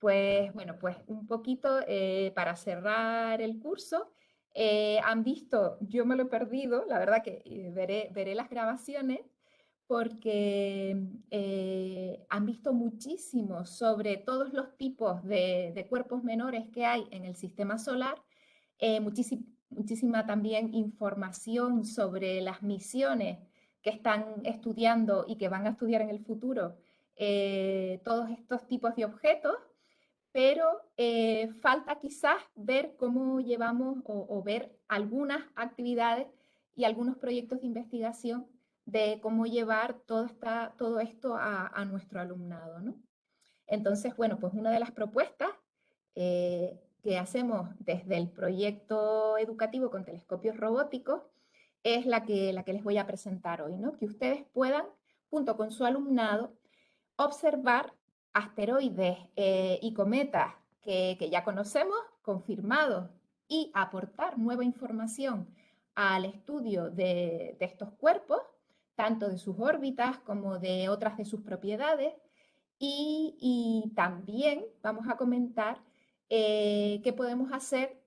Pues bueno, pues un poquito para cerrar el curso. Han visto, yo me lo he perdido, la verdad que veré las grabaciones porque han visto muchísimo sobre todos los tipos de cuerpos menores que hay en el sistema solar, muchísima también información sobre las misiones que están estudiando y que van a estudiar en el futuro todos estos tipos de objetos, pero falta quizás ver cómo llevamos o ver algunas actividades y algunos proyectos de investigación de cómo llevar todo esto a nuestro alumnado, ¿no? Entonces, bueno, pues una de las propuestas que hacemos desde el proyecto educativo con telescopios robóticos es la que les voy a presentar hoy, ¿no? Que ustedes puedan, junto con su alumnado, observar asteroides y cometas que ya conocemos, confirmados, y aportar nueva información al estudio de estos cuerpos, tanto de sus órbitas como de otras de sus propiedades. Y también vamos a comentar qué podemos hacer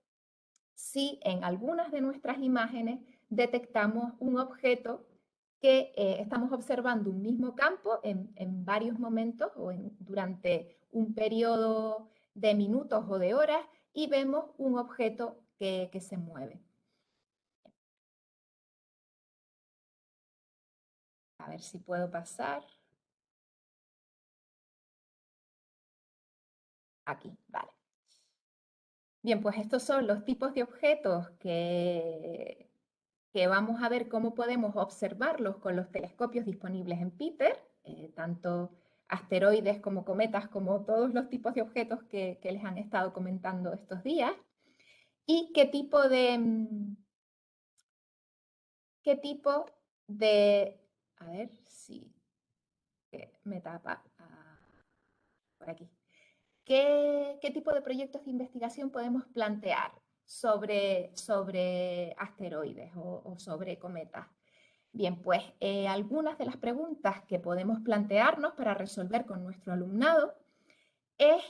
si en algunas de nuestras imágenes detectamos un objeto que estamos observando un mismo campo en varios momentos o durante un periodo de minutos o de horas y vemos un objeto que se mueve. A ver si puedo pasar. Aquí, vale. Bien, pues estos son los tipos de objetos que vamos a ver cómo podemos observarlos con los telescopios disponibles en Peter, tanto asteroides como cometas, como todos los tipos de objetos que les han estado comentando estos días, y qué tipo de, a ver si me tapa, por aquí, qué tipo de proyectos de investigación podemos plantear sobre asteroides o sobre cometas. Bien, pues algunas de las preguntas que podemos plantearnos para resolver con nuestro alumnado es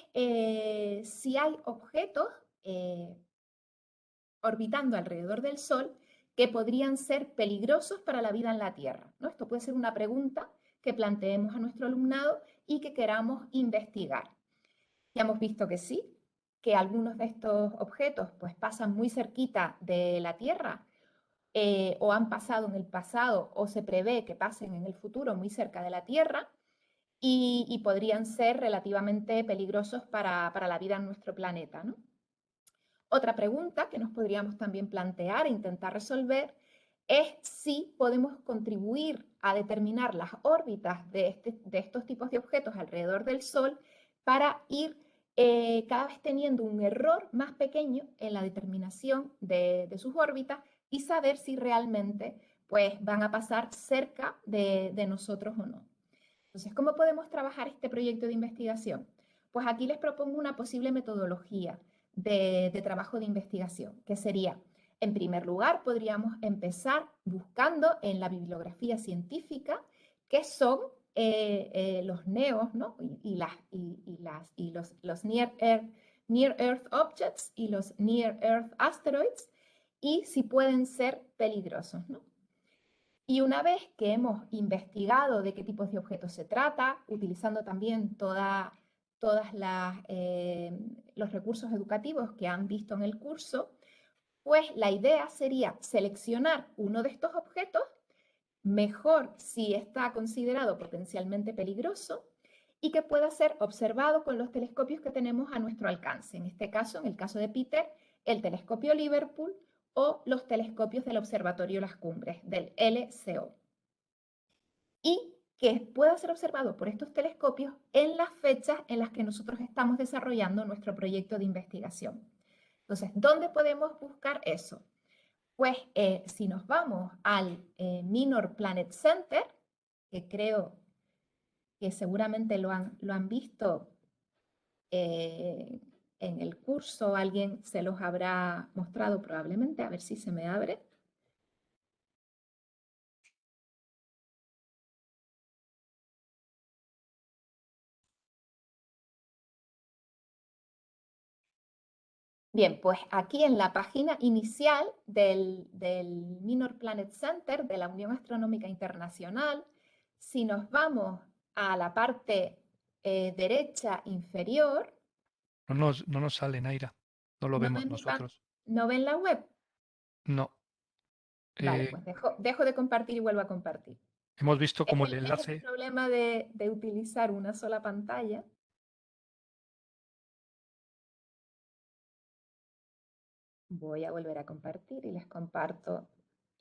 si hay objetos eh, orbitando alrededor del Sol que podrían ser peligrosos para la vida en la Tierra, ¿no? Esto puede ser una pregunta que planteemos a nuestro alumnado y que queramos investigar. Ya hemos visto que sí, que algunos de estos objetos pues pasan muy cerquita de la Tierra, o han pasado en el pasado o se prevé que pasen en el futuro muy cerca de la Tierra y podrían ser relativamente peligrosos para la vida en nuestro planeta, ¿no? Otra pregunta que nos podríamos también plantear e intentar resolver es si podemos contribuir a determinar las órbitas de estos tipos de objetos alrededor del Sol para ir cada vez teniendo un error más pequeño en la determinación de sus órbitas y saber si realmente pues, van a pasar cerca de nosotros o no. Entonces, ¿cómo podemos trabajar este proyecto de investigación? Pues aquí les propongo una posible metodología de trabajo de investigación, que sería, en primer lugar, podríamos empezar buscando en la bibliografía científica qué son los NEOs, ¿no? Los Near Earth Objects y los Near Earth Asteroids, y si pueden ser peligrosos, ¿no? Y una vez que hemos investigado de qué tipos de objetos se trata, utilizando también todas los recursos educativos que han visto en el curso, pues la idea sería seleccionar uno de estos objetos, mejor si está considerado potencialmente peligroso y que pueda ser observado con los telescopios que tenemos a nuestro alcance. En este caso, en el caso de Peter, el telescopio Liverpool o los telescopios del Observatorio Las Cumbres, del LCO, y que pueda ser observado por estos telescopios en las fechas en las que nosotros estamos desarrollando nuestro proyecto de investigación. Entonces, ¿dónde podemos buscar eso? Pues si nos vamos al Minor Planet Center, que creo que seguramente lo han visto eh, en el curso, alguien se los habrá mostrado probablemente, a ver si se me abre. Bien, pues aquí en la página inicial del Minor Planet Center de la Unión Astronómica Internacional, si nos vamos a la parte derecha inferior, No nos sale, Naira. No lo ¿no vemos ven nosotros. no ven la web? No. Vale, Eh, pues dejo de compartir y vuelvo a compartir. hemos visto Es como el el enlace. problema de utilizar una sola pantalla. Voy a volver a compartir y les comparto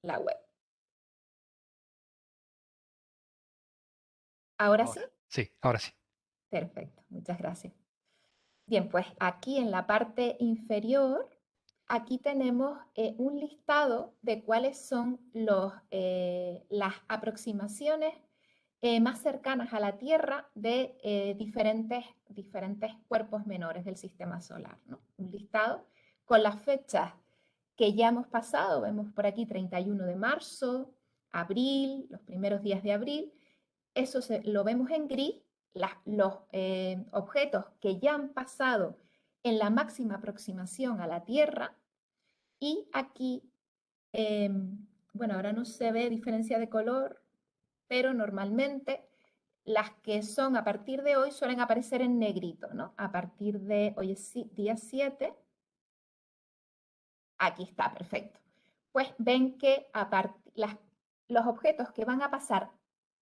la web. ¿Ahora sí? Ahora. Sí, ahora sí. Perfecto, muchas gracias. Bien, pues aquí en la parte inferior, aquí tenemos un listado de cuáles son las aproximaciones más cercanas a la Tierra de diferentes cuerpos menores del sistema solar, ¿no? Un listado con las fechas que ya hemos pasado, vemos por aquí 31 de marzo, abril, los primeros días de abril, eso lo vemos en gris, los objetos que ya han pasado en la máxima aproximación a la Tierra, y aquí, eh, bueno, ahora no se ve diferencia de color, pero normalmente las que son a partir de hoy suelen aparecer en negrito, ¿no? A partir de hoy es día 7, aquí está, perfecto. Pues ven que los objetos que van a pasar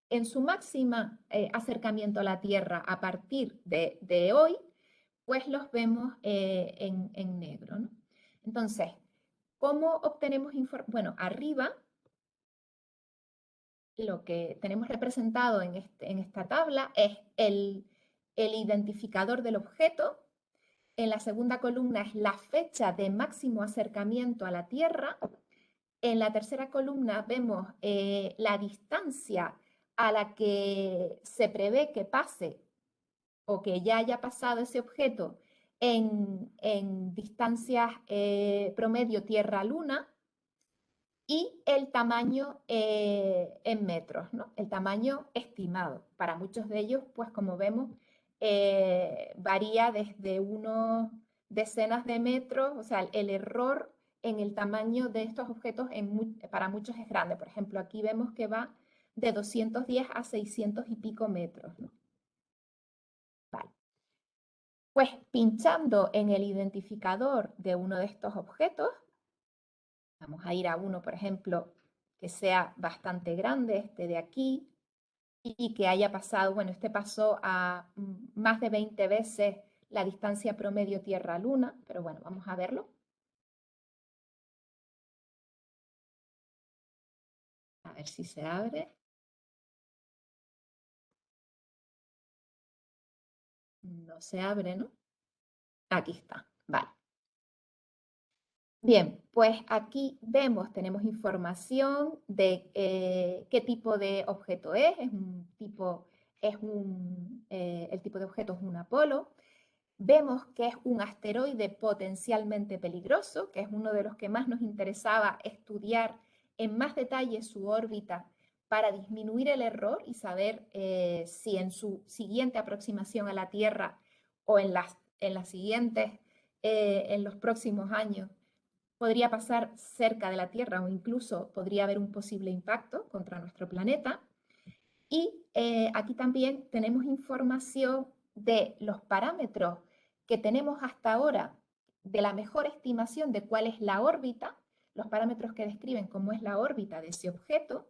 en su máxima acercamiento a la Tierra a partir de hoy, pues los vemos en negro, ¿no? Entonces, ¿cómo obtenemos información? Bueno, arriba lo que tenemos representado en esta tabla es el identificador del objeto. En la segunda columna es la fecha de máximo acercamiento a la Tierra. En la tercera columna vemos la distancia a la que se prevé que pase o que ya haya pasado ese objeto en distancias promedio Tierra-Luna, y el tamaño en metros, ¿no? El tamaño estimado. Para muchos de ellos, pues como vemos, varía desde unos decenas de metros, o sea, el error en el tamaño de estos objetos para muchos es grande. Por ejemplo, aquí vemos que va de 210 a 600 y pico metros, ¿no? Vale. Pues pinchando en el identificador de uno de estos objetos, vamos a ir a uno, por ejemplo, que sea bastante grande, este de aquí, y que haya pasado, bueno, este pasó a más de 20 veces la distancia promedio Tierra-Luna, pero bueno, vamos a verlo. A ver si se abre. No se abre, ¿no? Aquí está, vale. Bien, pues aquí vemos, tenemos información de qué tipo de objeto es un tipo, el tipo de objeto es un Apolo. Vemos que es un asteroide potencialmente peligroso, que es uno de los que más nos interesaba estudiar en más detalle su órbita para disminuir el error y saber si en su siguiente aproximación a la Tierra o en las siguientes, en los próximos años, podría pasar cerca de la Tierra o incluso podría haber un posible impacto contra nuestro planeta. Y aquí también tenemos información de los parámetros que tenemos hasta ahora, de la mejor estimación de cuál es la órbita, los parámetros que describen cómo es la órbita de ese objeto.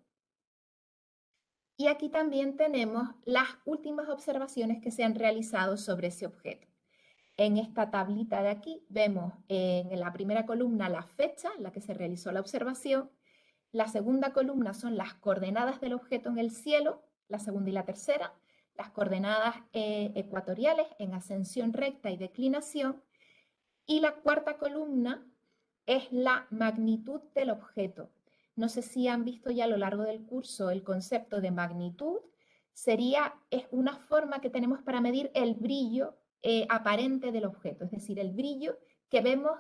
Y aquí también tenemos las últimas observaciones que se han realizado sobre ese objeto. En esta tablita de aquí vemos en la primera columna la fecha en la que se realizó la observación. La segunda columna son las coordenadas del objeto en el cielo, la segunda y la tercera, las coordenadas ecuatoriales en ascensión recta y declinación, y la cuarta columna es la magnitud del objeto. No sé si han visto ya a lo largo del curso el concepto de magnitud. Es una forma que tenemos para medir el brillo aparente del objeto, es decir, el brillo que vemos,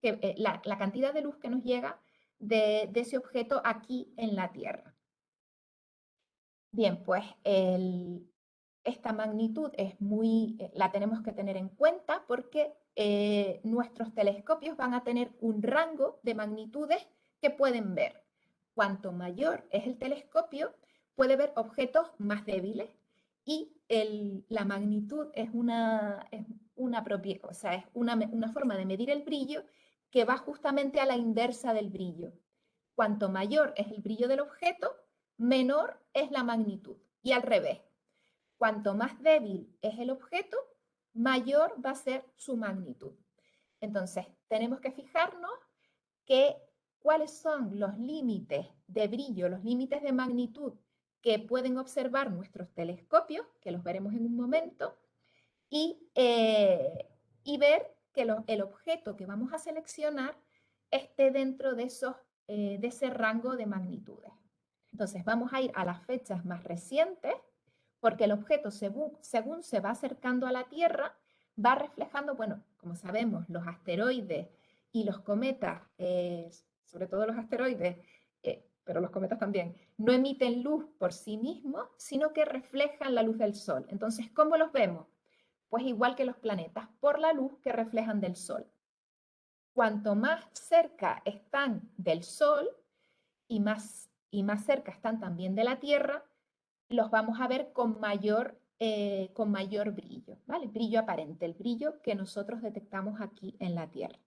la cantidad de luz que nos llega de ese objeto aquí en la Tierra. Bien, pues esta magnitud la tenemos que tener en cuenta porque nuestros telescopios van a tener un rango de magnitudes que pueden ver. Cuanto mayor es el telescopio, puede ver objetos más débiles y la magnitud es una forma de medir el brillo que va justamente a la inversa del brillo. Cuanto mayor es el brillo del objeto, menor es la magnitud. Y al revés, cuanto más débil es el objeto, mayor va a ser su magnitud. Entonces, tenemos que fijarnos cuáles son los límites de brillo, los límites de magnitud que pueden observar nuestros telescopios, que los veremos en un momento, y ver que el objeto que vamos a seleccionar esté dentro de ese rango de magnitudes. Entonces vamos a ir a las fechas más recientes, porque el objeto, según se va acercando a la Tierra, va reflejando, bueno, como sabemos, los asteroides y los cometas, sobre todo los asteroides, pero los cometas también, no emiten luz por sí mismos, sino que reflejan la luz del Sol. Entonces, ¿cómo los vemos? Pues igual que los planetas, por la luz que reflejan del Sol. Cuanto más cerca están del Sol y más cerca están también de la Tierra, los vamos a ver con mayor brillo, ¿vale? Brillo aparente, el brillo que nosotros detectamos aquí en la Tierra.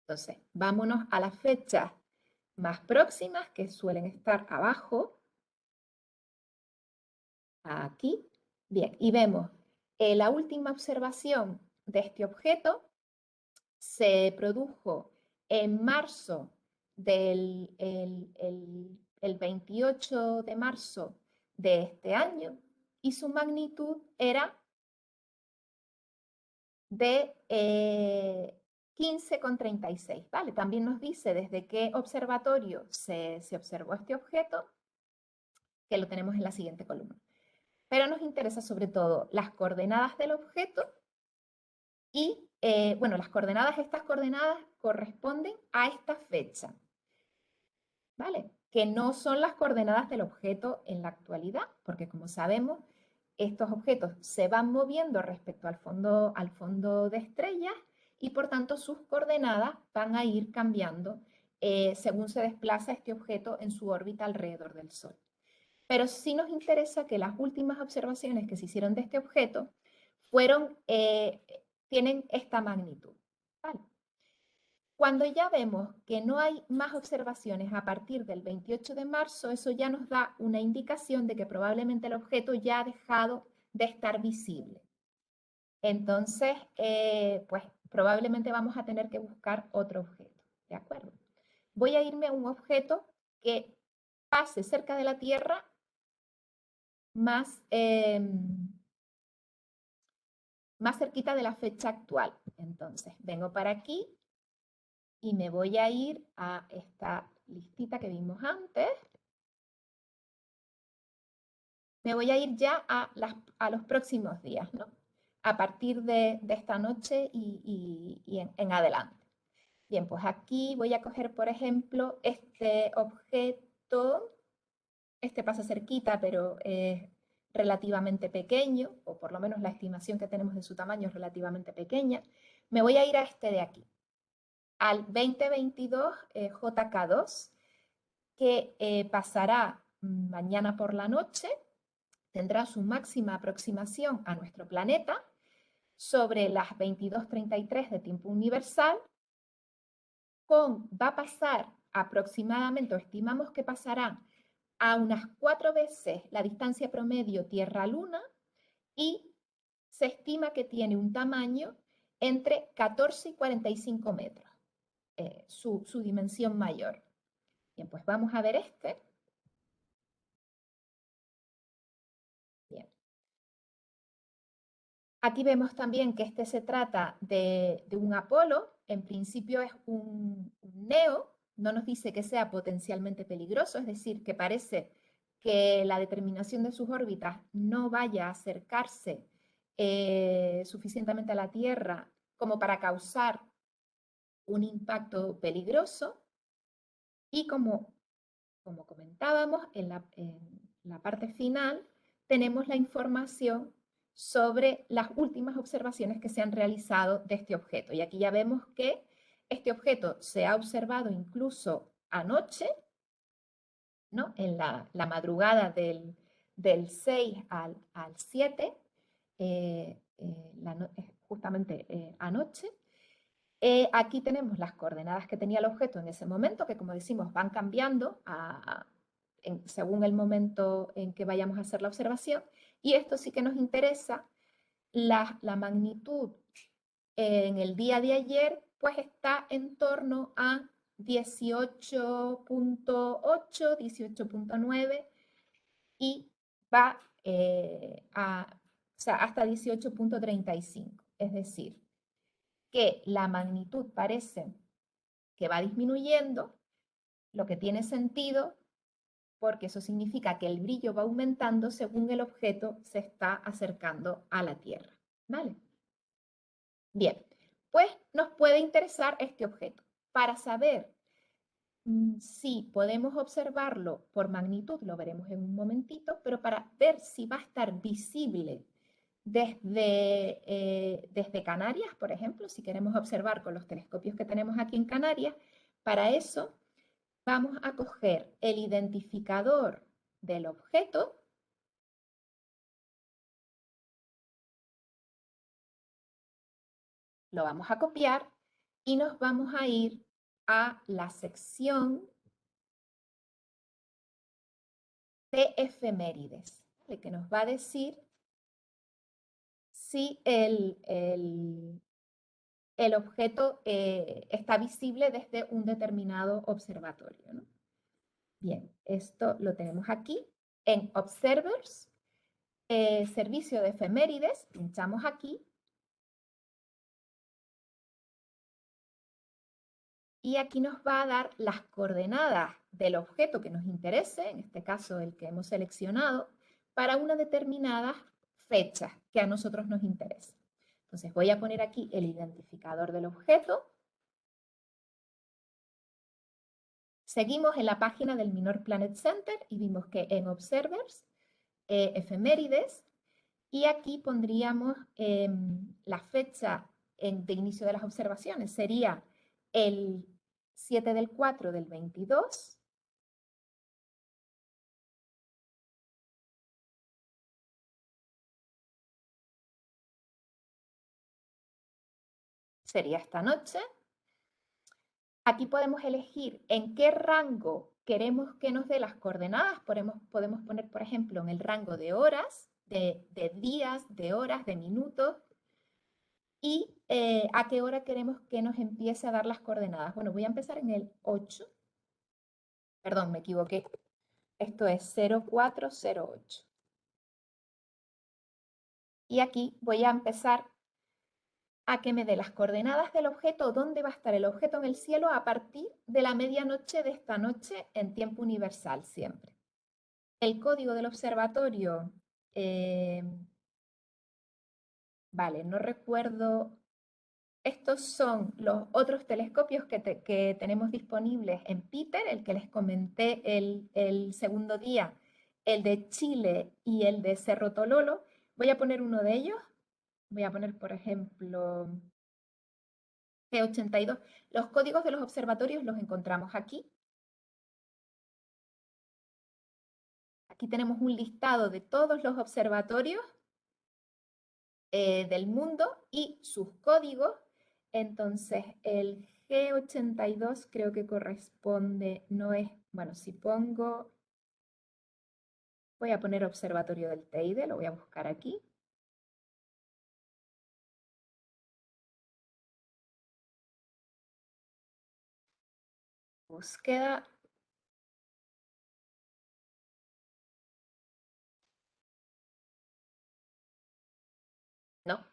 Entonces, vámonos a las fechas más próximas, que suelen estar abajo, aquí. Bien, y vemos la última observación de este objeto se produjo en marzo el 28 de marzo de este año y su magnitud era de 15,36, ¿vale? También nos dice desde qué observatorio se observó este objeto, que lo tenemos en la siguiente columna. Pero nos interesa sobre todo las coordenadas del objeto y, bueno, estas coordenadas corresponden a esta fecha, ¿vale? Que no son las coordenadas del objeto en la actualidad, porque como sabemos, estos objetos se van moviendo respecto al fondo de estrellas y por tanto sus coordenadas van a ir cambiando según se desplaza este objeto en su órbita alrededor del Sol. Pero sí nos interesa que las últimas observaciones que se hicieron de este objeto tienen esta magnitud, ¿vale? Cuando ya vemos que no hay más observaciones a partir del 28 de marzo, eso ya nos da una indicación de que probablemente el objeto ya ha dejado de estar visible. Entonces, pues probablemente vamos a tener que buscar otro objeto, ¿de acuerdo? Voy a irme a un objeto que pase cerca de la Tierra más cerquita de la fecha actual. Entonces, vengo para aquí y me voy a ir a esta listita que vimos antes. Me voy a ir ya a los próximos días, ¿no? A partir de esta noche y en adelante. Bien, pues aquí voy a coger, por ejemplo, este objeto. Este pasa cerquita, pero es relativamente pequeño, o por lo menos la estimación que tenemos de su tamaño es relativamente pequeña. Me voy a ir a este de aquí, al 2022 JK2, que pasará mañana por la noche, tendrá su máxima aproximación a nuestro planeta sobre las 22:33 de tiempo universal, va a pasar aproximadamente, o estimamos que pasará a unas 4 veces la distancia promedio Tierra-Luna y se estima que tiene un tamaño entre 14 y 45 metros, su dimensión mayor. Bien, pues vamos a ver este. Bien. Aquí vemos también que este se trata de un Apolo, en principio es un NEO, no nos dice que sea potencialmente peligroso, es decir, que parece que la determinación de sus órbitas no vaya a acercarse suficientemente a la Tierra como para causar un impacto peligroso. Y como comentábamos, en la parte final tenemos la información sobre las últimas observaciones que se han realizado de este objeto. Y aquí ya vemos que este objeto se ha observado incluso anoche, ¿no? En la madrugada del 6 al 7, justamente anoche. Aquí tenemos las coordenadas que tenía el objeto en ese momento, que como decimos van cambiando según el momento en que vayamos a hacer la observación. Y esto sí que nos interesa, la magnitud en el día de ayer, pues está en torno a 18.8, 18.9 y va o sea, hasta 18.35. Es decir, que la magnitud parece que va disminuyendo, lo que tiene sentido porque eso significa que el brillo va aumentando según el objeto se está acercando a la Tierra. ¿Vale? Bien, pues nos puede interesar este objeto. Para saber si podemos observarlo por magnitud, lo veremos en un momentito, pero para ver si va a estar visible desde Canarias, por ejemplo, si queremos observar con los telescopios que tenemos aquí en Canarias, para eso vamos a coger el identificador del objeto, lo vamos a copiar y nos vamos a ir a la sección de efemérides, ¿vale? Que nos va a decir si el objeto está visible desde un determinado observatorio, ¿no? Bien, esto lo tenemos aquí en Observers, servicio de efemérides, pinchamos aquí y aquí nos va a dar las coordenadas del objeto que nos interese, en este caso el que hemos seleccionado, para una determinada fecha que a nosotros nos interesa. Entonces voy a poner aquí el identificador del objeto. Seguimos en la página del Minor Planet Center y vimos que en Observers, efemérides, y aquí pondríamos la fecha de inicio de las observaciones. Sería el 7 del 4 del 22. Sería esta noche. Aquí podemos elegir en qué rango queremos que nos dé las coordenadas. Podemos poner, por ejemplo, en el rango de horas, de días, de horas, de minutos. Y a qué hora queremos que nos empiece a dar las coordenadas. Bueno, voy a empezar en el 8. Perdón, me equivoqué. Esto es 0408. Y aquí voy a empezar a que me dé las coordenadas del objeto, dónde va a estar el objeto en el cielo a partir de la medianoche de esta noche en tiempo universal siempre. El código del observatorio, vale, no recuerdo. Estos son los otros telescopios que tenemos disponibles en Peter, el que les comenté el segundo día, el de Chile y el de Cerro Tololo. Voy a poner uno de ellos. Voy a poner, por ejemplo, G82. Los códigos de los observatorios los encontramos aquí. Aquí tenemos un listado de todos los observatorios del mundo y sus códigos. Entonces, el G82 creo que corresponde, no es, bueno, si pongo, voy a poner observatorio del Teide, lo voy a buscar aquí. Búsqueda. No,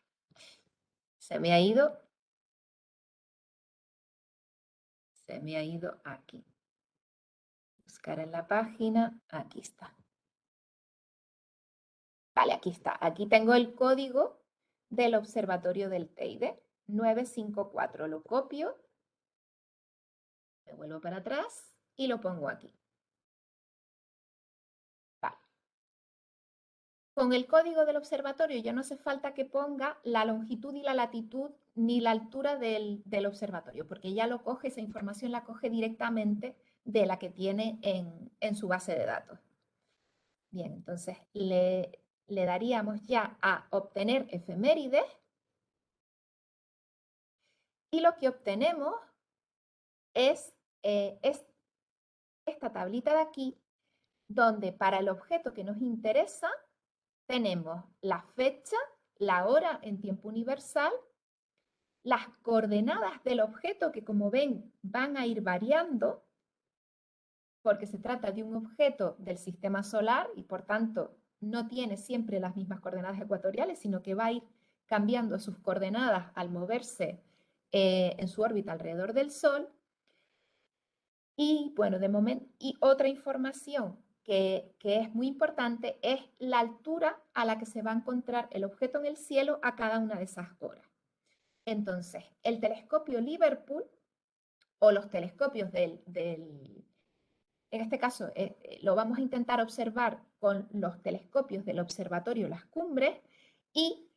se me ha ido. Se me ha ido aquí. Buscar en la página, aquí está. Vale, aquí está. Aquí tengo el código del observatorio del Teide, 954. Lo copio, me vuelvo para atrás y lo pongo aquí. Vale. Con el código del observatorio ya no hace falta que ponga la longitud y la latitud ni la altura del observatorio, porque ya lo coge, esa información la coge directamente de la que tiene en su base de datos. Bien, entonces le daríamos ya a obtener efemérides y lo que obtenemos es esta tablita de aquí, donde para el objeto que nos interesa tenemos la fecha, la hora en tiempo universal, las coordenadas del objeto que, como ven, van a ir variando porque se trata de un objeto del sistema solar y por tanto no tiene siempre las mismas coordenadas ecuatoriales, sino que va a ir cambiando sus coordenadas al moverse en su órbita alrededor del Sol. Y bueno, de momento, y otra información que es muy importante es la altura a la que se va a encontrar el objeto en el cielo a cada una de esas horas. Entonces, el telescopio Liverpool o los telescopios en este caso, lo vamos a intentar observar con los telescopios del observatorio Las Cumbres y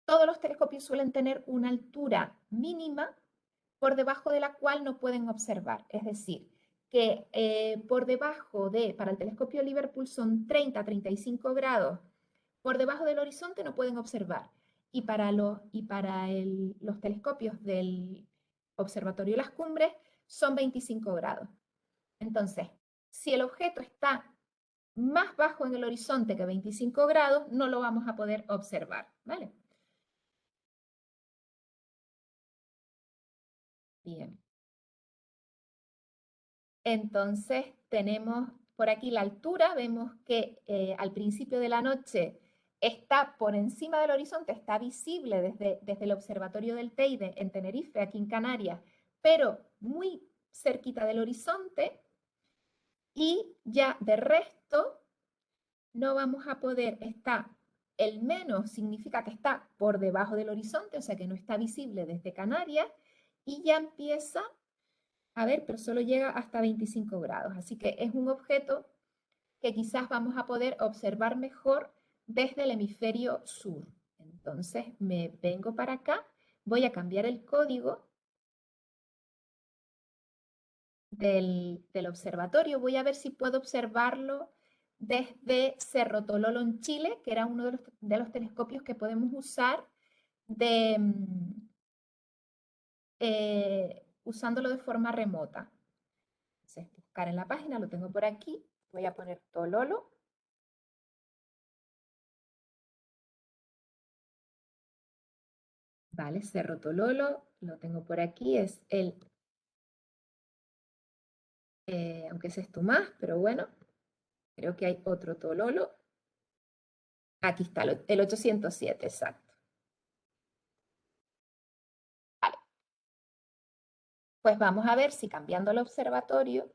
todos los telescopios suelen tener una altura mínima por debajo de la cual no pueden observar. Es decir, que por debajo para el telescopio Liverpool son 30 a 35 grados, por debajo del horizonte no pueden observar. Y para los telescopios del observatorio Las Cumbres son 25 grados. Entonces, si el objeto está más bajo en el horizonte que 25 grados, no lo vamos a poder observar, ¿vale? Bien. Entonces, tenemos por aquí la altura, vemos que al principio de la noche está por encima del horizonte, está visible desde el observatorio del Teide en Tenerife, aquí en Canarias, pero muy cerquita del horizonte, y ya de resto no vamos a poder, el menos significa que está por debajo del horizonte, o sea que no está visible desde Canarias, y ya empieza a ver, pero solo llega hasta 25 grados. Así que es un objeto que quizás vamos a poder observar mejor desde el hemisferio sur. Entonces me vengo para acá, voy a cambiar el código del observatorio. Voy a ver si puedo observarlo desde Cerro Tololo en Chile, que era uno de los telescopios que podemos usar usándolo de forma remota. Entonces, buscar en la página, lo tengo por aquí. Voy a poner Tololo. Vale, Cerro Tololo, lo tengo por aquí, es aunque ese es tu más, pero bueno, creo que hay otro Tololo. Aquí está, el 807, exacto. Vale, pues vamos a ver si cambiando el observatorio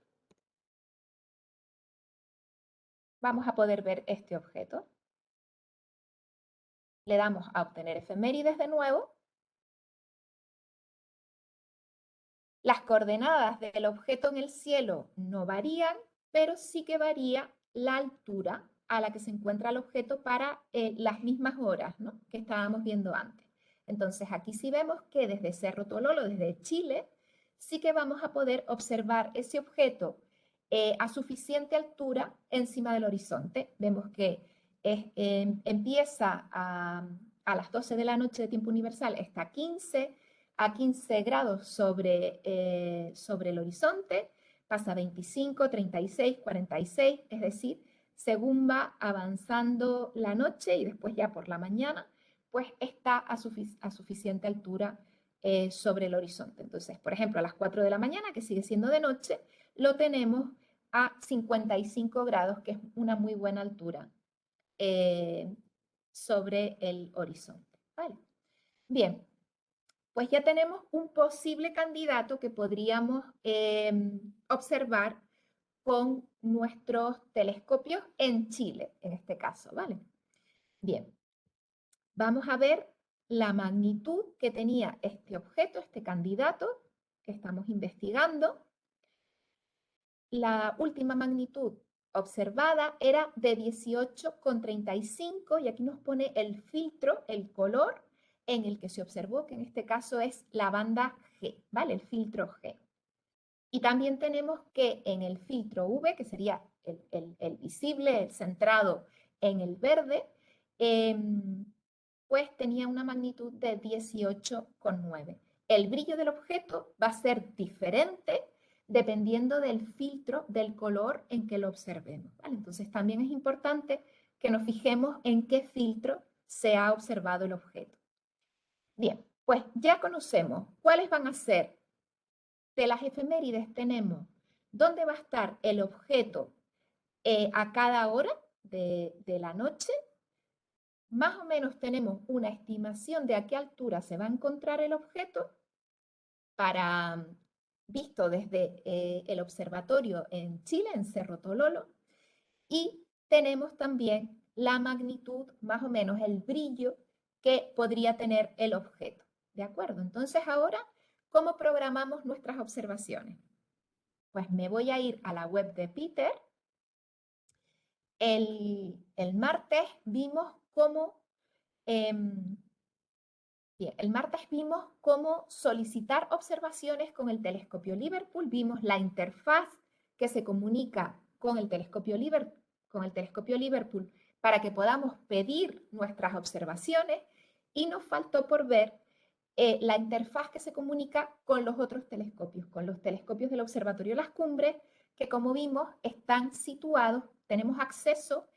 vamos a poder ver este objeto. Le damos a obtener efemérides de nuevo. Las coordenadas del objeto en el cielo no varían, pero sí que varía la altura a la que se encuentra el objeto para las mismas horas, ¿no?, que estábamos viendo antes. Entonces aquí sí vemos que desde Cerro Tololo, desde Chile, sí que vamos a poder observar ese objeto a suficiente altura encima del horizonte. Vemos que empieza a las 12 de la noche de tiempo universal, está a 15 grados sobre el horizonte, pasa a 25, 36, 46, es decir, según va avanzando la noche y después ya por la mañana, pues está a suficiente altura sobre el horizonte. Entonces, por ejemplo, a las 4 de la mañana, que sigue siendo de noche, lo tenemos a 55 grados, que es una muy buena altura sobre el horizonte. ¿Vale? Bien, pues ya tenemos un posible candidato que podríamos observar con nuestros telescopios en Chile, en este caso, ¿vale? Bien, vamos a ver la magnitud que tenía este objeto, este candidato que estamos investigando. La última magnitud observada era de 18,35 y aquí nos pone el filtro, el color en el que se observó, que en este caso es la banda G, ¿vale? El filtro G. Y también tenemos que en el filtro V, que sería el visible, el centrado en el verde, pues tenía una magnitud de 18,9. El brillo del objeto va a ser diferente dependiendo del filtro, del color en que lo observemos, ¿vale? Entonces también es importante que nos fijemos en qué filtro se ha observado el objeto. Bien, pues ya conocemos cuáles van a ser de las efemérides. Tenemos dónde va a estar el objeto a cada hora de la noche. Más o menos tenemos una estimación de a qué altura se va a encontrar el objeto para visto desde el observatorio en Chile, en Cerro Tololo, y tenemos también la magnitud, más o menos el brillo que podría tener el objeto. ¿De acuerdo? Entonces ahora, ¿cómo programamos nuestras observaciones? Pues me voy a ir a la web de Peter. El martes vimos cómo el martes vimos cómo solicitar observaciones con el telescopio Liverpool, vimos la interfaz que se comunica con el telescopio Liverpool para que podamos pedir nuestras observaciones y nos faltó por ver la interfaz que se comunica con los otros telescopios, con los telescopios del Observatorio Las Cumbres, que como vimos están situados, tenemos acceso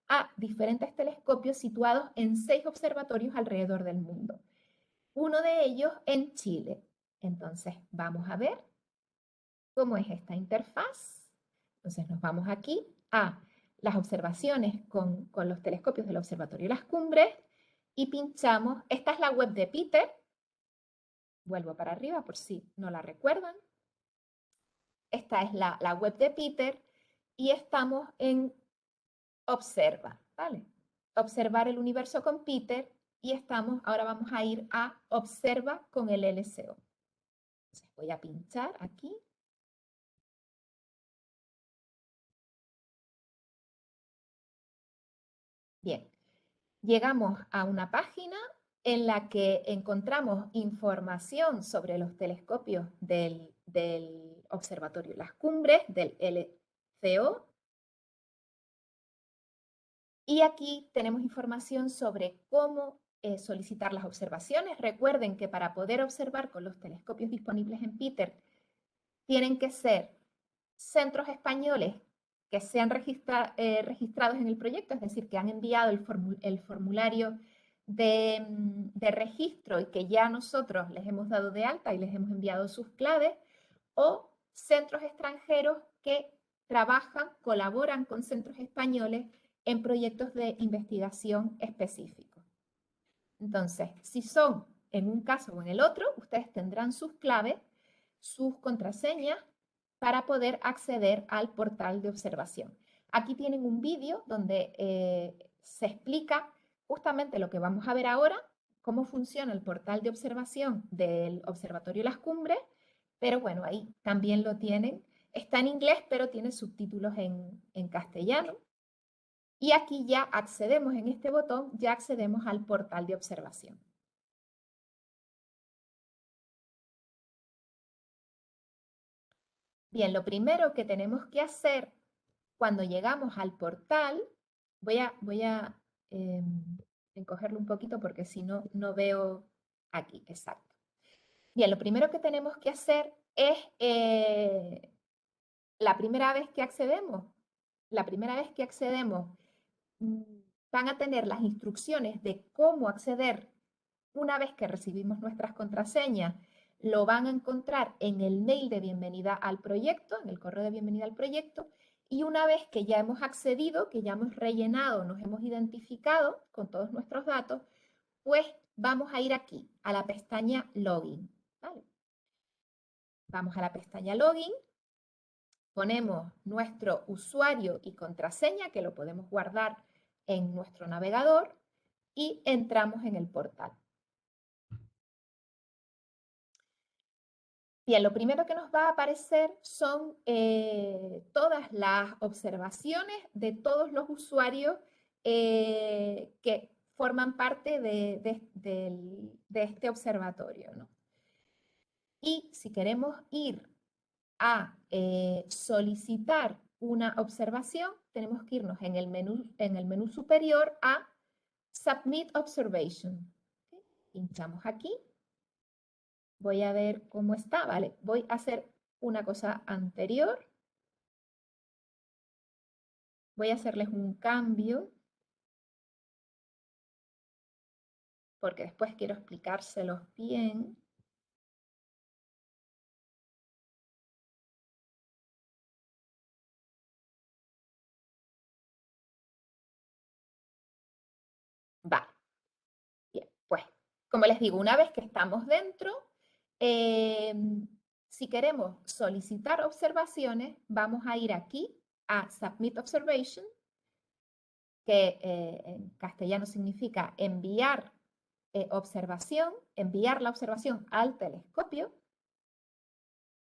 a diferentes telescopios situados en 6 observatorios alrededor del mundo. Uno de ellos en Chile. Entonces, vamos a ver cómo es esta interfaz. Entonces, nos vamos aquí a las observaciones con los telescopios del Observatorio Las Cumbres y pinchamos. Esta es la web de Peter. Vuelvo para arriba por si no la recuerdan. Esta es la web de Peter y estamos en Observa, ¿vale? Observar el universo con Peter y ahora vamos a ir a Observa con el LCO. Entonces voy a pinchar aquí. Bien, llegamos a una página en la que encontramos información sobre los telescopios del Observatorio Las Cumbres, del LCO. Y aquí tenemos información sobre cómo solicitar las observaciones. Recuerden que para poder observar con los telescopios disponibles en Peter, tienen que ser centros españoles que sean registrados en el proyecto, es decir, que han enviado el formulario de registro y que ya nosotros les hemos dado de alta y les hemos enviado sus claves, o centros extranjeros que trabajan, colaboran con centros españoles en proyectos de investigación específicos. Entonces, si son en un caso o en el otro, ustedes tendrán sus claves, sus contraseñas para poder acceder al portal de observación. Aquí tienen un vídeo donde se explica justamente lo que vamos a ver ahora, cómo funciona el portal de observación del Observatorio Las Cumbres, pero bueno, ahí también lo tienen. Está en inglés, pero tiene subtítulos en castellano. Y aquí ya accedemos, en este botón, ya accedemos al portal de observación. Bien, lo primero que tenemos que hacer cuando llegamos al portal, voy a encogerlo un poquito porque si no, no veo aquí, exacto. Bien, lo primero que tenemos que hacer es, la primera vez que accedemos, mm, van a tener las instrucciones de cómo acceder una vez que recibimos nuestras contraseñas. Lo van a encontrar en el mail de bienvenida al proyecto, en el correo de bienvenida al proyecto, y una vez que ya hemos accedido, que ya hemos rellenado, nos hemos identificado con todos nuestros datos, pues vamos a ir aquí, a la pestaña Login. ¿Vale? Vamos a la pestaña Login, ponemos nuestro usuario y contraseña, que lo podemos guardar en nuestro navegador, y entramos en el portal. Bien, lo primero que nos va a aparecer son todas las observaciones de todos los usuarios que forman parte de este observatorio, ¿no? Y si queremos ir a solicitar una observación, tenemos que irnos en el menú superior a Submit Observation. ¿Sí? Pinchamos aquí. Voy a ver cómo está, ¿vale? Voy a hacer una cosa anterior. Voy a hacerles un cambio, porque después quiero explicárselos bien. Va, bien, pues, como les digo, una vez que estamos dentro, si queremos solicitar observaciones, vamos a ir aquí a Submit Observation, que en castellano significa enviar observación, enviar la observación al telescopio,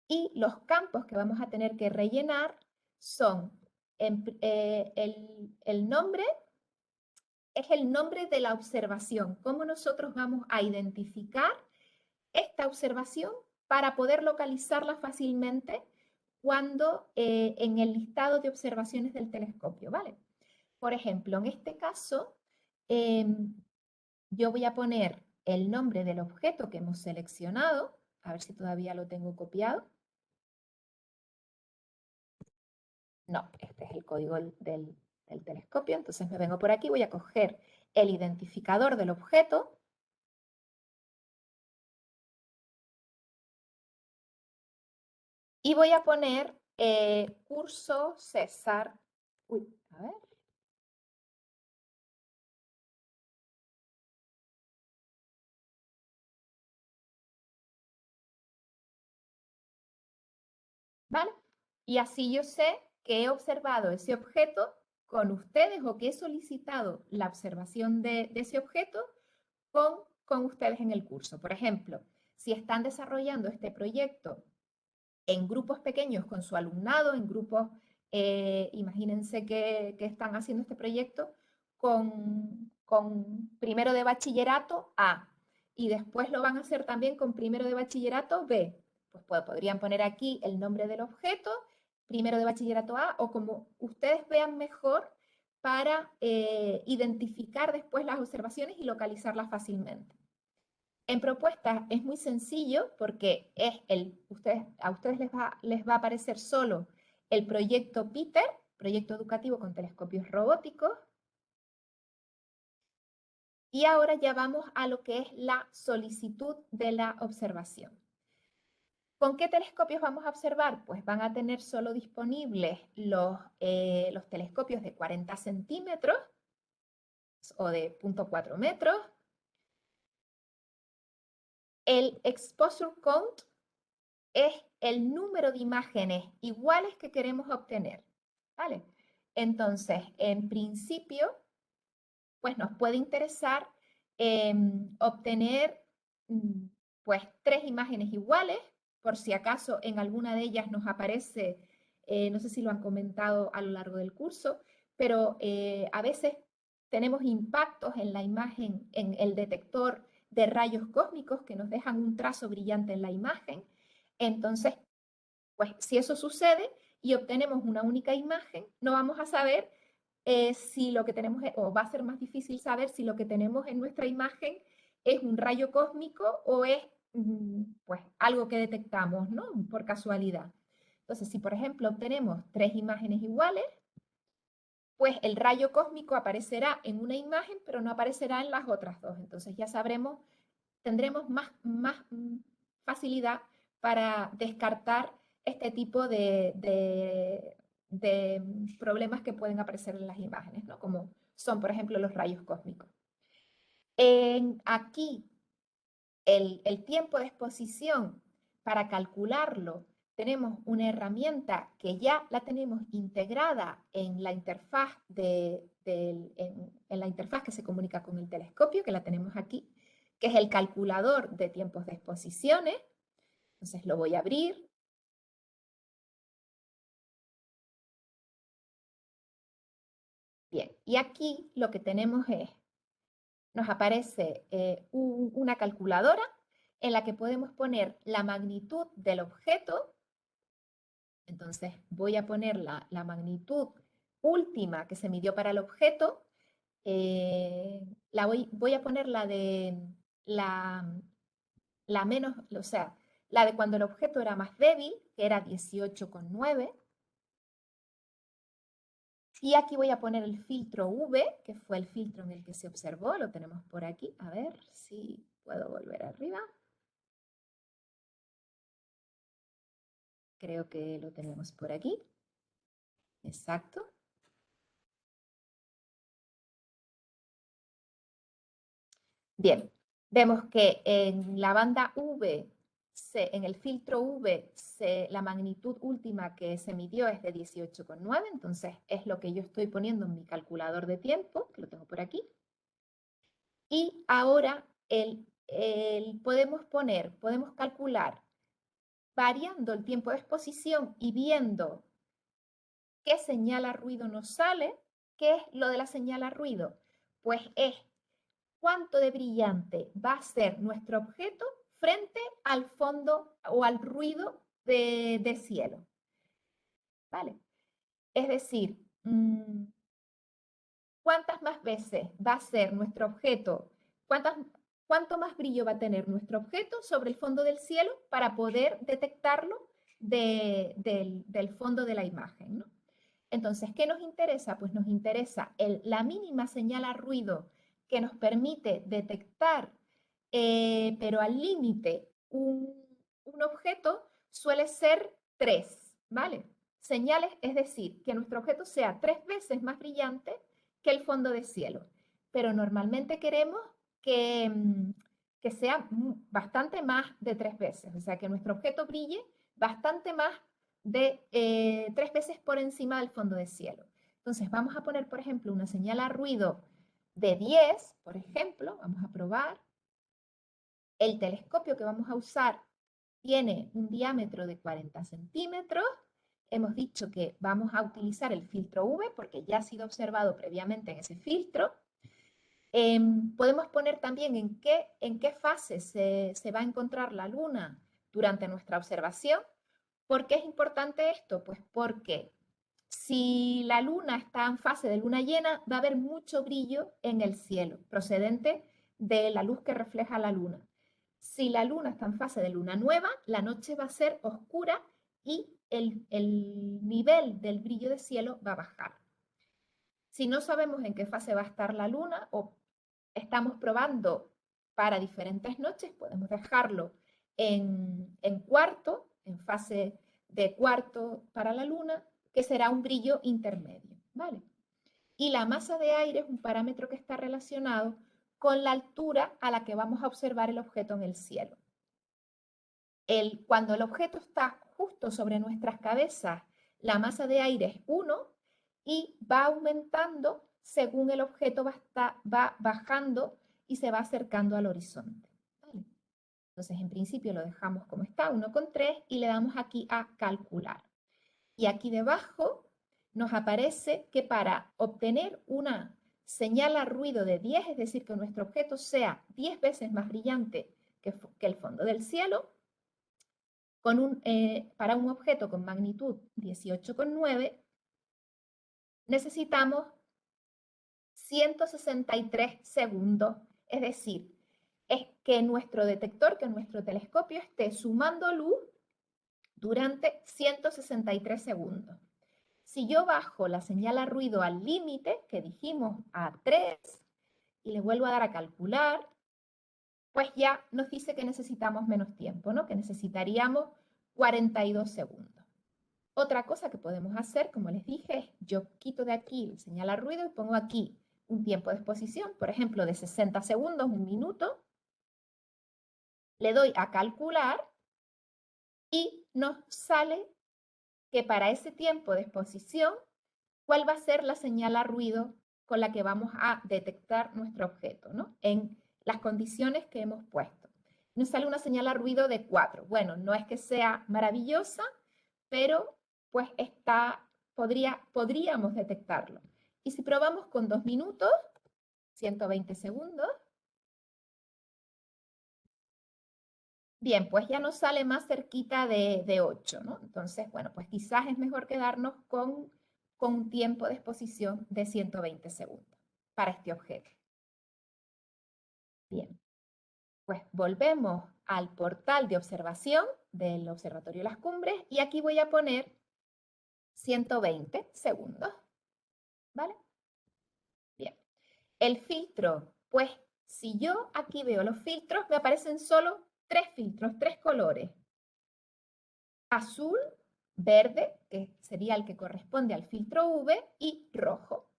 y los campos que vamos a tener que rellenar son el nombre, es el nombre de la observación, cómo nosotros vamos a identificar esta observación para poder localizarla fácilmente cuando en el listado de observaciones del telescopio, ¿vale? Por ejemplo, en este caso, yo voy a poner el nombre del objeto que hemos seleccionado, a ver si todavía lo tengo copiado. No, este es el código del telescopio, entonces me vengo por aquí, voy a coger el identificador del objeto. Y voy a poner curso César. Uy, a ver. ¿Vale? Y así yo sé que he observado ese objeto con ustedes o que he solicitado la observación de ese objeto con ustedes en el curso. Por ejemplo, si están desarrollando este proyecto en grupos pequeños con su alumnado, en grupos, imagínense que están haciendo este proyecto con primero de bachillerato A y después lo van a hacer también con primero de bachillerato B. Pues podrían poner aquí el nombre del objeto, primero de bachillerato A, o como ustedes vean mejor para identificar después las observaciones y localizarlas fácilmente. En propuestas es muy sencillo porque a ustedes les va a aparecer solo el proyecto PITER, proyecto educativo con telescopios robóticos. Y ahora ya vamos a lo que es la solicitud de la observación. ¿Con qué telescopios vamos a observar? Pues van a tener solo disponibles los telescopios de 40 centímetros o de 0.4 metros. El exposure count es el número de imágenes iguales que queremos obtener, ¿vale? Entonces, en principio, pues nos puede interesar obtener pues 3 imágenes iguales, por si acaso en alguna de ellas nos aparece, no sé si lo han comentado a lo largo del curso, pero a veces tenemos impactos en la imagen, en el detector de rayos cósmicos que nos dejan un trazo brillante en la imagen. Entonces, pues si eso sucede y obtenemos una única imagen, no vamos a saber si lo que tenemos, o va a ser más difícil saber si lo que tenemos en nuestra imagen es un rayo cósmico o es pues algo que detectamos, ¿no? Por casualidad. Entonces, si por ejemplo obtenemos 3 imágenes iguales, pues el rayo cósmico aparecerá en una imagen, pero no aparecerá en las otras dos. Entonces ya sabremos, tendremos más facilidad para descartar este tipo de problemas que pueden aparecer en las imágenes, ¿no? Como son, por ejemplo, los rayos cósmicos. Aquí, el tiempo de exposición, para calcularlo, tenemos una herramienta que ya la tenemos integrada en la interfaz, en la interfaz que se comunica con el telescopio, que la tenemos aquí, que es el calculador de tiempos de exposiciones. Entonces lo voy a abrir. Bien, y aquí lo que tenemos es, nos aparece una calculadora en la que podemos poner la magnitud del objeto. Entonces voy a poner la magnitud última que se midió para el objeto. Voy a poner la menos, o sea, la de cuando el objeto era más débil, que era 18,9. Y aquí voy a poner el filtro V, que fue el filtro en el que se observó, lo tenemos por aquí. A ver si puedo volver arriba. Creo que lo tenemos por aquí. Exacto. Bien, vemos que en la banda V, en el filtro V, la magnitud última que se midió es de 18,9, entonces es lo que yo estoy poniendo en mi calculador de tiempo, que lo tengo por aquí. Y ahora podemos calcular variando el tiempo de exposición y viendo qué señal a ruido nos sale. ¿Qué es lo de la señal a ruido? Pues es cuánto de brillante va a ser nuestro objeto frente al fondo o al ruido de cielo. ¿Vale? Es decir, ¿cuántas más veces va a ser nuestro objeto? ¿Cuánto más brillo va a tener nuestro objeto sobre el fondo del cielo para poder detectarlo del fondo de la imagen, ¿no? Entonces, ¿qué nos interesa? Pues nos interesa la mínima señal a ruido que nos permite detectar, pero al límite, un objeto suele ser 3, ¿vale? Señales, es decir, que nuestro objeto sea 3 veces más brillante que el fondo de cielo. Pero normalmente queremos que, que sea bastante más de 3 veces, o sea, que nuestro objeto brille bastante más de 3 veces por encima del fondo de cielo. Entonces vamos a poner, por ejemplo, una señal a ruido de 10, por ejemplo, vamos a probar. El telescopio que vamos a usar tiene un diámetro de 40 centímetros. Hemos dicho que vamos a utilizar el filtro V porque ya ha sido observado previamente en ese filtro. Podemos poner también en qué fase se va a encontrar la luna durante nuestra observación. ¿Por qué es importante esto? Pues porque si la luna está en fase de luna llena, va a haber mucho brillo en el cielo, procedente de la luz que refleja la luna. Si la luna está en fase de luna nueva, la noche va a ser oscura y el nivel del brillo de cielo va a bajar. Si no sabemos en qué fase va a estar la luna o estamos probando para diferentes noches, podemos dejarlo en cuarto, en fase de cuarto para la luna, que será un brillo intermedio, ¿vale? Y la masa de aire es un parámetro que está relacionado con la altura a la que vamos a observar el objeto en el cielo. Cuando el objeto está justo sobre nuestras cabezas, la masa de aire es 1 y va aumentando según el objeto va bajando y se va acercando al horizonte. ¿Vale? Entonces, en principio lo dejamos como está, 1,3, y le damos aquí a calcular. Y aquí debajo nos aparece que para obtener una señal a ruido de 10, es decir, que nuestro objeto sea 10 veces más brillante que el fondo del cielo, para un objeto con magnitud 18,9, necesitamos 163 segundos, es decir, es que nuestro detector, que nuestro telescopio esté sumando luz durante 163 segundos. Si yo bajo la señal a ruido al límite, que dijimos a 3, y le vuelvo a dar a calcular, pues ya nos dice que necesitamos menos tiempo, ¿no? Que necesitaríamos 42 segundos. Otra cosa que podemos hacer, como les dije, es yo quito de aquí el señal a ruido y pongo aquí un tiempo de exposición, por ejemplo, de 60 segundos, 1 minuto. Le doy a calcular y nos sale que para ese tiempo de exposición, ¿cuál va a ser la señal a ruido con la que vamos a detectar nuestro objeto, ¿no? En las condiciones que hemos puesto. Nos sale una señal a ruido de 4. Bueno, no es que sea maravillosa, pero pues podríamos detectarlo. Y si probamos con 2 minutos, 120 segundos, bien, pues ya nos sale más cerquita de 8, ¿no? Entonces, bueno, pues quizás es mejor quedarnos con un tiempo de exposición de 120 segundos para este objeto. Bien, pues volvemos al portal de observación del Observatorio de las Cumbres y aquí voy a poner 120 segundos, ¿vale? Bien. El filtro, pues si yo aquí veo los filtros, me aparecen solo 3 filtros, 3 colores. Azul, verde, que sería el que corresponde al filtro V, y rojo.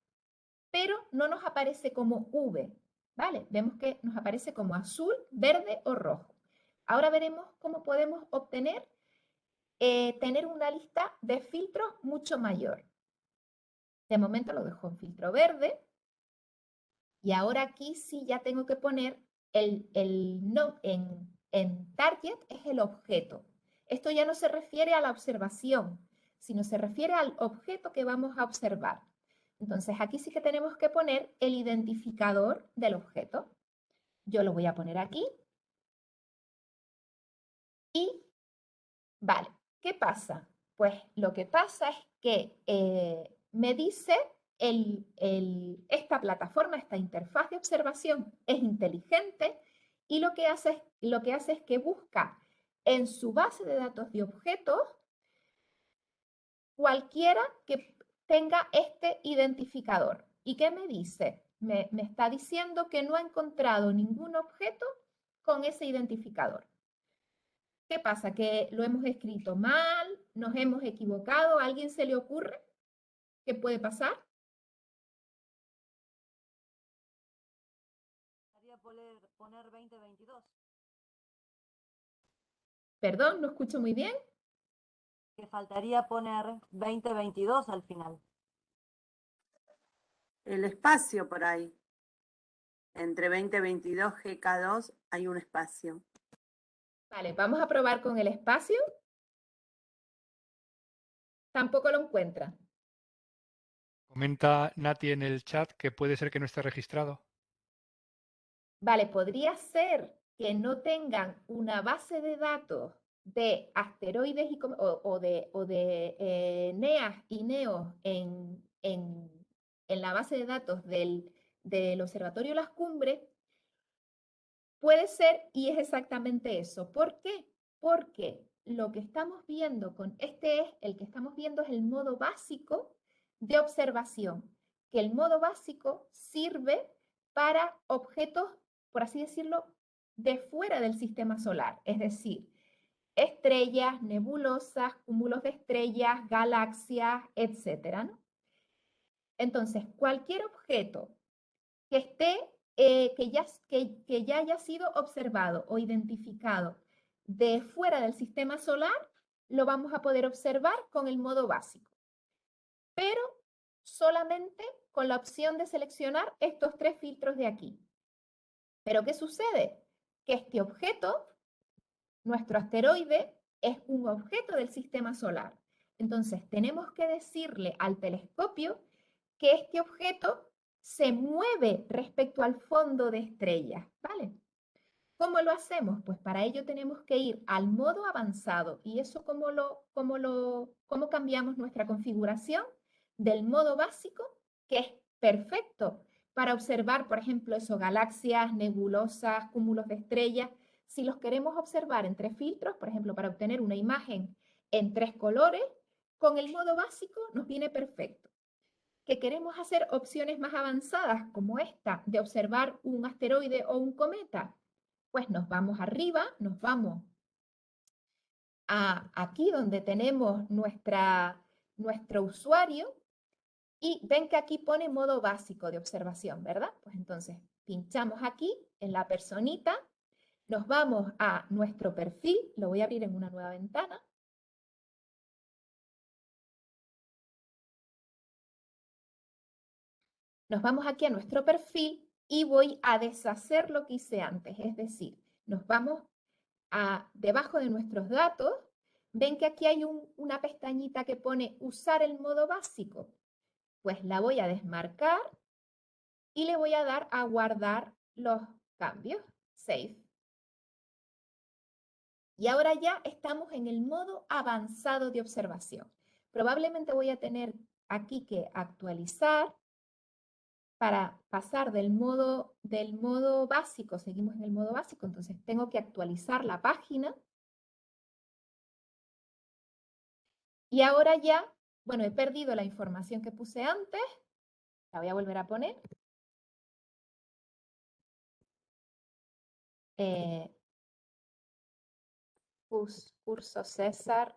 Pero no nos aparece como V, ¿vale? Vemos que nos aparece como azul, verde o rojo. Ahora veremos cómo podemos obtener, tener una lista de filtros mucho mayor. De momento lo dejo en filtro verde. Y ahora aquí sí ya tengo que poner no, en target es el objeto. Esto ya no se refiere a la observación, sino se refiere al objeto que vamos a observar. Entonces aquí sí que tenemos que poner el identificador del objeto. Yo lo voy a poner aquí y vale, ¿qué pasa? Pues lo que pasa es que me dice esta plataforma, esta interfaz de observación es inteligente y lo que hace es que busca en su base de datos de objetos cualquiera que tenga este identificador. ¿Y qué me dice? Me está diciendo que no ha encontrado ningún objeto con ese identificador. ¿Qué pasa? ¿Que lo hemos escrito mal? ¿Nos hemos equivocado? ¿A alguien se le ocurre qué puede pasar? Faltaría poner 2022. Perdón, no escucho muy bien. Que faltaría poner 2022 al final. El espacio por ahí. Entre 2022 GK2 hay un espacio. Vale, vamos a probar con el espacio. Tampoco lo encuentra. Comenta Nati en el chat que puede ser que no esté registrado. Vale, podría ser que no tengan una base de datos de asteroides o de NEAs y NEOs en la base de datos del Observatorio Las Cumbres. Puede ser y es exactamente eso. ¿Por qué? Porque lo que estamos viendo el que estamos viendo es el modo básico de observación, que el modo básico sirve para objetos, por así decirlo, de fuera del sistema solar, es decir, estrellas, nebulosas, cúmulos de estrellas, galaxias, etcétera, ¿no? Entonces, cualquier objeto que esté, que ya haya sido observado o identificado de fuera del sistema solar, lo vamos a poder observar con el modo básico, pero solamente con la opción de seleccionar estos 3 filtros de aquí. ¿Pero qué sucede? Que este objeto, nuestro asteroide, es un objeto del sistema solar. Entonces, tenemos que decirle al telescopio que este objeto se mueve respecto al fondo de estrellas, ¿vale? ¿Cómo lo hacemos? Pues para ello tenemos que ir al modo avanzado. ¿Y eso cómo cambiamos nuestra configuración del modo básico, que es perfecto para observar, por ejemplo, eso, galaxias, nebulosas, cúmulos de estrellas? Si los queremos observar en 3 filtros, por ejemplo, para obtener una imagen en 3 colores, con el modo básico nos viene perfecto. Que queremos hacer opciones más avanzadas como esta de observar un asteroide o un cometa, pues nos vamos arriba, nos vamos a aquí donde tenemos nuestro usuario y ven que aquí pone modo básico de observación, ¿verdad? Pues entonces pinchamos aquí en la personita, nos vamos a nuestro perfil, lo voy a abrir en una nueva ventana. Nos vamos aquí a nuestro perfil y voy a deshacer lo que hice antes, es decir, nos vamos debajo de nuestros datos, ven que aquí hay una pestañita que pone usar el modo básico. Pues la voy a desmarcar y le voy a dar a guardar los cambios, save. Y ahora ya estamos en el modo avanzado de observación. Probablemente voy a tener aquí que actualizar para pasar del modo básico, seguimos en el modo básico, entonces tengo que actualizar la página. Y ahora ya, bueno, he perdido la información que puse antes, la voy a volver a poner. Curso César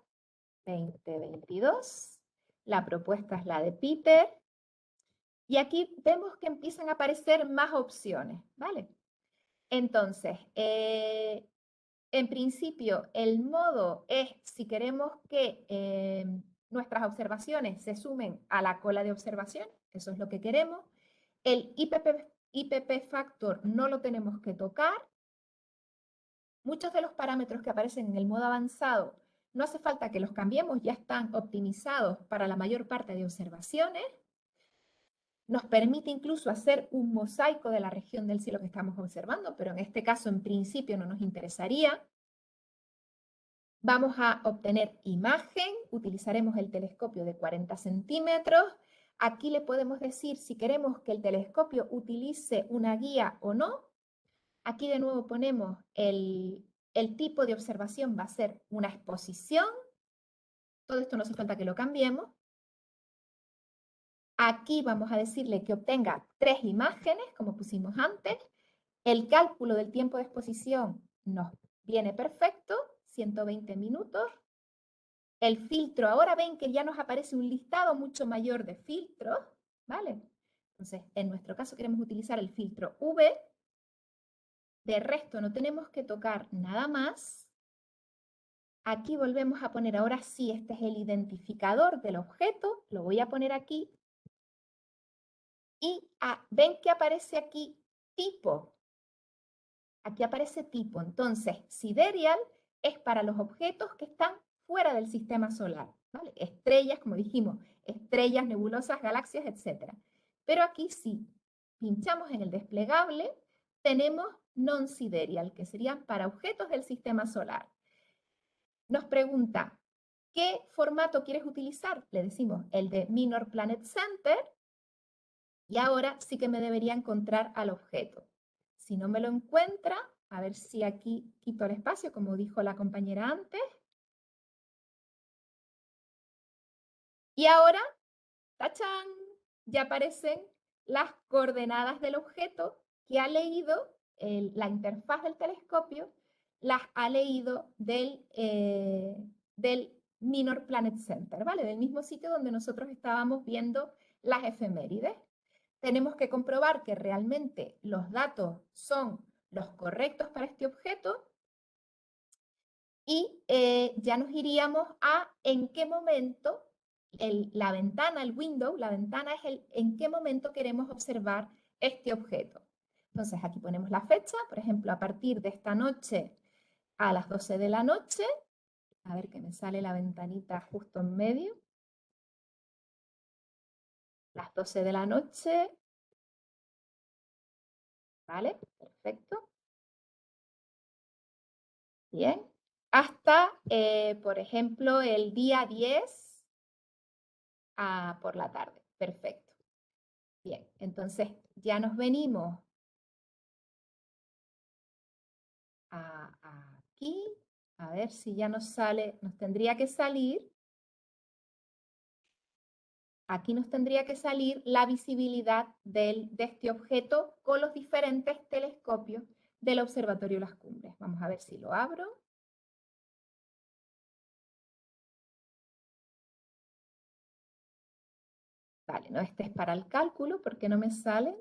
2022. La propuesta es la de Peter. Y aquí vemos que empiezan a aparecer más opciones, ¿vale? Entonces, en principio, el modo es si queremos que nuestras observaciones se sumen a la cola de observación, eso es lo que queremos. El IPP factor no lo tenemos que tocar. Muchos de los parámetros que aparecen en el modo avanzado no hace falta que los cambiemos, ya están optimizados para la mayor parte de observaciones. Nos permite incluso hacer un mosaico de la región del cielo que estamos observando, pero en este caso en principio no nos interesaría. Vamos a obtener imagen, utilizaremos el telescopio de 40 centímetros. Aquí le podemos decir si queremos que el telescopio utilice una guía o no. Aquí de nuevo ponemos el tipo de observación va a ser una exposición. Todo esto no hace falta que lo cambiemos. Aquí vamos a decirle que obtenga 3 imágenes, como pusimos antes. El cálculo del tiempo de exposición nos viene perfecto, 120 minutos. El filtro, ahora ven que ya nos aparece un listado mucho mayor de filtros, ¿vale? Entonces, en nuestro caso queremos utilizar el filtro V. De resto no tenemos que tocar nada más. Aquí volvemos a poner, ahora sí, este es el identificador del objeto, lo voy a poner aquí. Y ven que aparece aquí tipo. Aquí aparece tipo. Entonces, sidereal es para los objetos que están fuera del sistema solar, ¿vale? Estrellas, como dijimos, estrellas, nebulosas, galaxias, etc. Pero aquí sí, pinchamos en el desplegable, tenemos non-sidereal, que serían para objetos del sistema solar. Nos pregunta, ¿qué formato quieres utilizar? Le decimos el de Minor Planet Center, y ahora sí que me debería encontrar al objeto. Si no me lo encuentra, a ver si aquí quito el espacio, como dijo la compañera antes. Y ahora, ¡tachán!, ya aparecen las coordenadas del objeto que ha leído la interfaz del telescopio, las ha leído del Minor Planet Center, ¿vale? Del mismo sitio donde nosotros estábamos viendo las efemérides. Tenemos que comprobar que realmente los datos son los correctos para este objeto y ya nos iríamos a en qué momento, la ventana, el window, la ventana es en qué momento queremos observar este objeto. Entonces aquí ponemos la fecha, por ejemplo, a partir de esta noche a las 12 de la noche, a ver que me sale la ventanita justo en medio, las 12 de la noche, ¿vale? Perfecto. Bien. Hasta, por ejemplo, el día 10 por la tarde. Perfecto. Bien, entonces ya nos venimos aquí. A ver si ya nos sale, nos tendría que salir. Aquí nos tendría que salir la visibilidad de este objeto con los diferentes telescopios del Observatorio Las Cumbres. Vamos a ver si lo abro. Vale, no, este es para el cálculo, porque no me sale.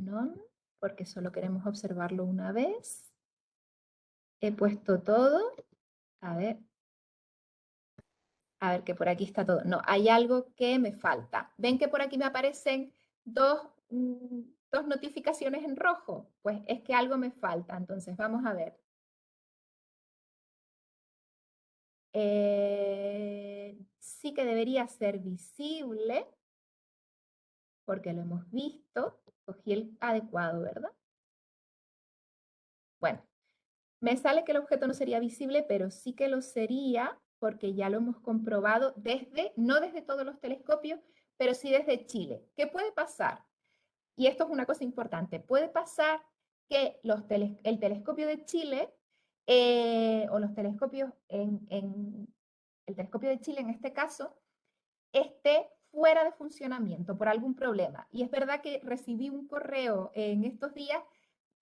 No, porque solo queremos observarlo una vez. He puesto todo. A ver que por aquí está todo. No, hay algo que me falta. Ven que por aquí me aparecen dos dos notificaciones en rojo? Pues es que algo me falta. Entonces, vamos a ver. Sí que debería ser visible, porque lo hemos visto. Cogí el adecuado, ¿verdad? Bueno, me sale que el objeto no sería visible, pero sí que lo sería, porque ya lo hemos comprobado no desde todos los telescopios, pero sí desde Chile. ¿Qué puede pasar? Y esto es una cosa importante. Puede pasar que el telescopio de Chile, o los telescopios el telescopio de Chile en este caso, esté fuera de funcionamiento por algún problema. Y es verdad que recibí un correo en estos días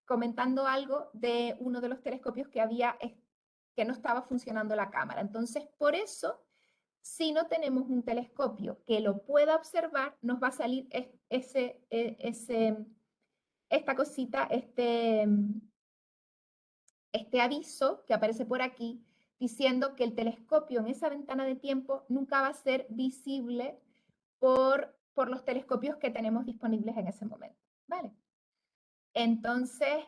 comentando algo de uno de los telescopios que no estaba funcionando la cámara. Entonces, por eso, si no tenemos un telescopio que lo pueda observar, nos va a salir esta cosita, este aviso que aparece por aquí, diciendo que el telescopio en esa ventana de tiempo nunca va a ser visible por los telescopios que tenemos disponibles en ese momento, ¿vale? Entonces,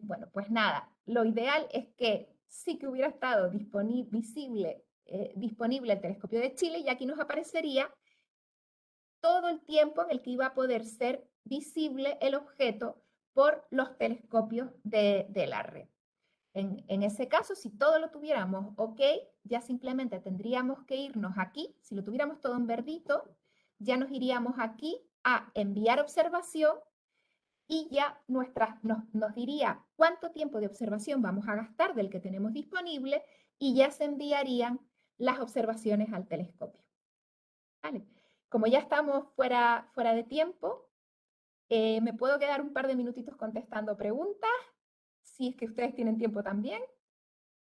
bueno, pues nada, lo ideal es que sí que hubiera estado disponible el telescopio de Chile, y aquí nos aparecería todo el tiempo en el que iba a poder ser visible el objeto por los telescopios de la red. En ese caso, si todo lo tuviéramos ok, ya simplemente tendríamos que irnos aquí, si lo tuviéramos todo en verdito, ya nos iríamos aquí a enviar observación, y ya nos diría cuánto tiempo de observación vamos a gastar del que tenemos disponible, y ya se enviarían las observaciones al telescopio. ¿Vale? Como ya estamos fuera de tiempo, me puedo quedar un par de minutitos contestando preguntas, si es que ustedes tienen tiempo también.